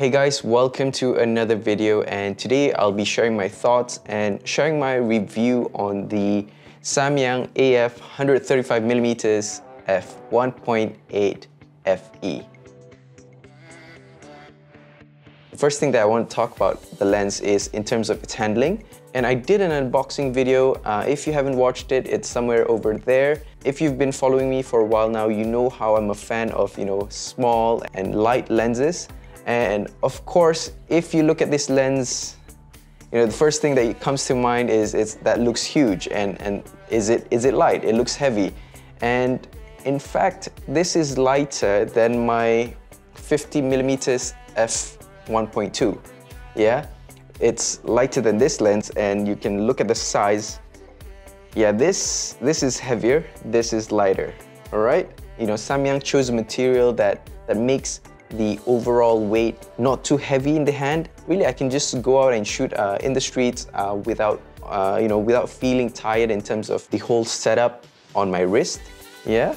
Hey guys, welcome to another video, and today I'll be sharing my thoughts and sharing my review on the Samyang AF 135mm f1.8 FE. The first thing that I want to talk about the lens is in terms of its handling. And I did an unboxing video. If you haven't watched it, it's somewhere over there. If you've been following me for a while now, you know how I'm a fan of, small and light lenses. And of course, if you look at this lens, the first thing that comes to mind is that looks huge, and is it light? It looks heavy. And in fact, this is lighter than my 50mm f1.2. Yeah, it's lighter than this lens, and you can look at the size. Yeah, this is heavier, this is lighter. All right, Samyang chose a material that makes the overall weight not too heavy in the hand. Really, I can just go out and shoot in the streets without feeling tired in terms of the whole setup on my wrist. Yeah,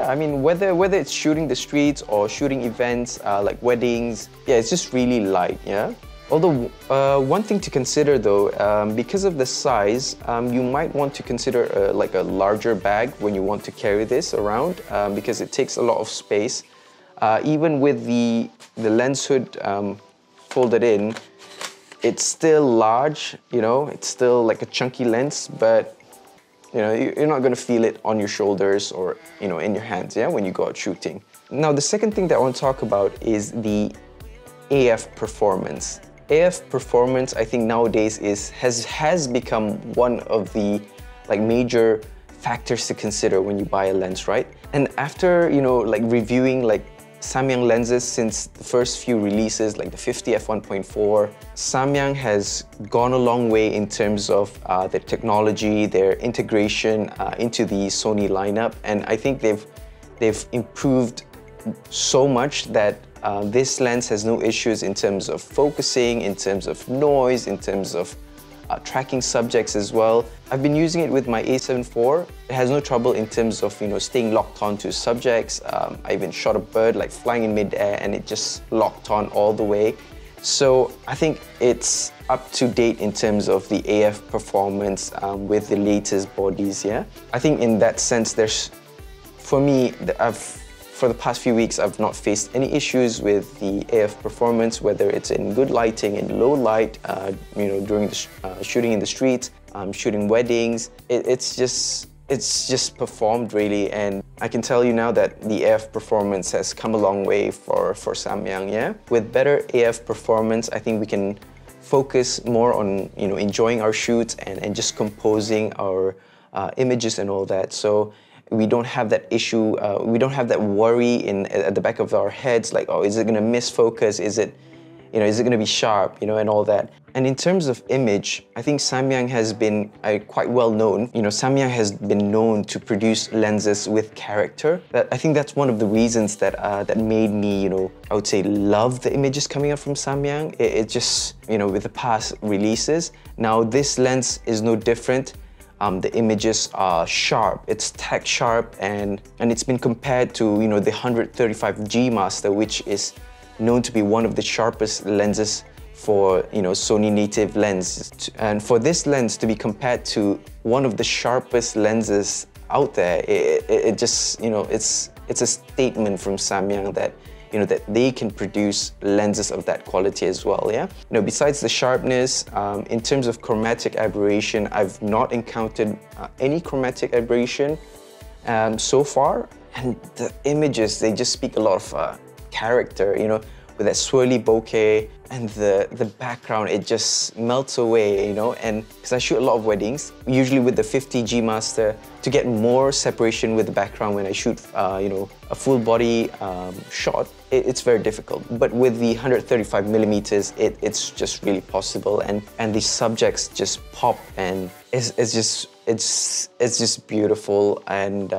I mean, whether it's shooting the streets or shooting events like weddings, yeah, it's just really light. Yeah. Although one thing to consider though, because of the size, you might want to consider like a larger bag when you want to carry this around, because it takes a lot of space. Even with the lens hood folded in, it's still large, it's still like a chunky lens, but you're not going to feel it on your shoulders or in your hands, yeah, when you go out shooting. Now, the second thing that I want to talk about is the AF performance. AF performance, I think nowadays has become one of the major factors to consider when you buy a lens, right? And after reviewing Samyang lenses since the first few releases, like the 50 f1.4, Samyang has gone a long way in terms of their technology, their integration into the Sony lineup, and I think they've improved so much that this lens has no issues in terms of focusing, in terms of noise, in terms of tracking subjects as well. I've been using it with my A7 IV. It has no trouble in terms of staying locked on to subjects. I even shot a bird flying in mid-air, and it just locked on all the way. So I think it's up to date in terms of the AF performance with the latest bodies. Yeah, I think in that sense, for me, for the past few weeks, I've not faced any issues with the AF performance, whether it's in good lighting, in low light, during the shooting in the streets, shooting weddings. It's just performed really, and I can tell you now that the AF performance has come a long way for Samyang. Yeah, with better AF performance, I think we can focus more on enjoying our shoots and just composing our images and all that. So we don't have that issue, we don't have that worry at the back of our heads, like, oh, is it gonna miss focus? Is it gonna be sharp, and all that. And in terms of image, I think Samyang has been quite well known. Samyang has been known to produce lenses with character. I think that's one of the reasons that made me, I would say, love the images coming out from Samyang. It just, with the past releases. Now this lens is no different. The images are sharp, it's tack sharp, and it's been compared to the 135G Master, which is known to be one of the sharpest lenses for Sony native lenses. And for this lens to be compared to one of the sharpest lenses out there, it just it's a statement from Samyang that that they can produce lenses of that quality as well, yeah? Besides the sharpness, in terms of chromatic aberration, I've not encountered any chromatic aberration so far. And the images, they just speak a lot of character, with that swirly bokeh and the background, it just melts away, and because I shoot a lot of weddings, usually with the 50G Master, to get more separation with the background when I shoot, a full body shot, it's very difficult. But with the 135mm, it's just really possible, and the subjects just pop, and it's just beautiful. And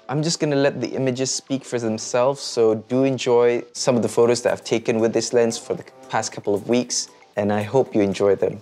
I'm just gonna let the images speak for themselves, so do enjoy some of the photos that I've taken with this lens for the past couple of weeks, and I hope you enjoy them.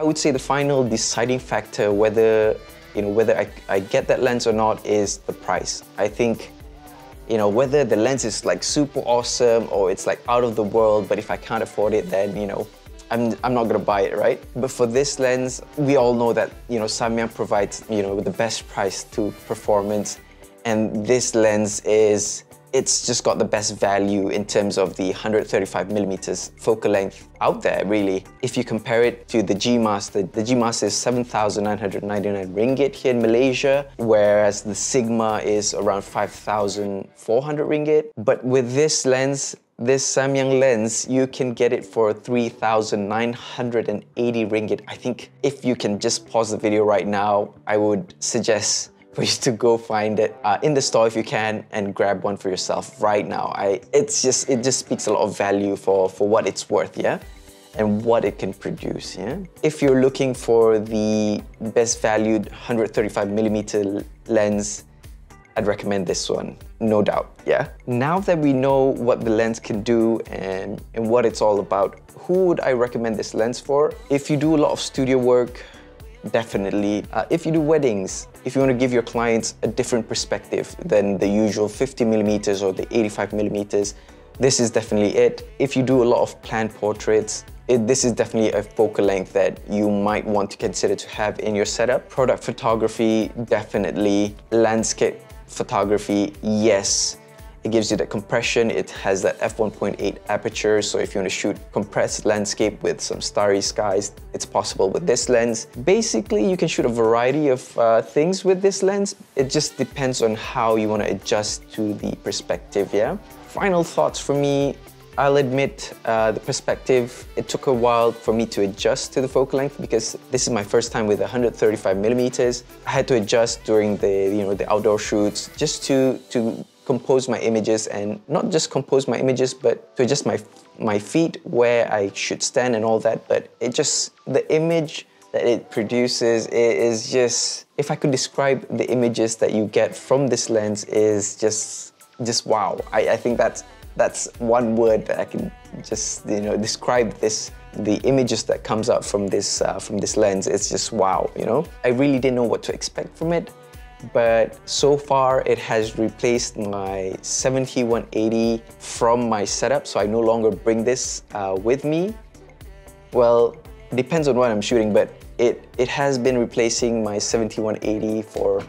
would say the final deciding factor whether I get that lens or not is the price. I think, whether the lens is like super awesome or it's like out of the world, but if I can't afford it, then, I'm not gonna buy it, right? But for this lens, we all know that, Samyang provides, the best price to performance. And this lens it's just got the best value in terms of the 135mm focal length out there, really. If you compare it to the G Master, the G Master is 7,999 ringgit here in Malaysia, whereas the Sigma is around 5,400 ringgit. But with this lens, this Samyang lens, you can get it for 3,980 ringgit. I think if you can just pause the video right now, I would suggest for you to go find it in the store if you can and grab one for yourself right now. It just speaks a lot of value for what it's worth, yeah? And what it can produce, yeah? If you're looking for the best valued 135mm lens, I'd recommend this one, no doubt, yeah? Now that we know what the lens can do and what it's all about, who would I recommend this lens for? If you do a lot of studio work, definitely. If you do weddings, if you want to give your clients a different perspective than the usual 50mm or the 85mm, this is definitely it. If you do a lot of planned portraits, this is definitely a focal length that you might want to consider to have in your setup. Product photography, definitely. Landscape photography, yes. It gives you that compression. It has that f1.8 aperture, so if you want to shoot compressed landscape with some starry skies, it's possible with this lens. Basically, you can shoot a variety of things with this lens. It just depends on how you want to adjust to the perspective, yeah? Final thoughts for me, I'll admit the perspective, it took a while for me to adjust to the focal length because this is my first time with 135mm. I had to adjust during the, the outdoor shoots just to compose my images, and not just compose my images, but to adjust my feet where I should stand and all that. But the image that it produces is just, if I could describe the images that you get from this lens, is just wow. I think that's one word that I can just describe this. The images that comes out from this lens, it's just wow. I really didn't know what to expect from it. But so far it has replaced my 70-180 from my setup, so I no longer bring this with me. Well, it depends on what I'm shooting, but it has been replacing my 70-180 for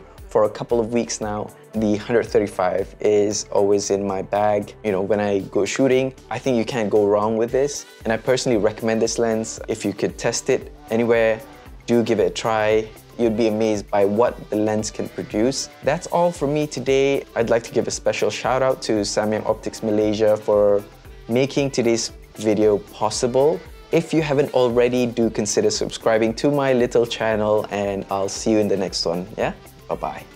a couple of weeks now. The 135 is always in my bag, when I go shooting. I think you can't go wrong with this, and I personally recommend this lens. If you could test it anywhere, do give it a try. You'd be amazed by what the lens can produce. That's all for me today. I'd like to give a special shout out to Samyang Optics Malaysia for making today's video possible. If you haven't already, do consider subscribing to my little channel, and I'll see you in the next one, yeah? Bye-bye.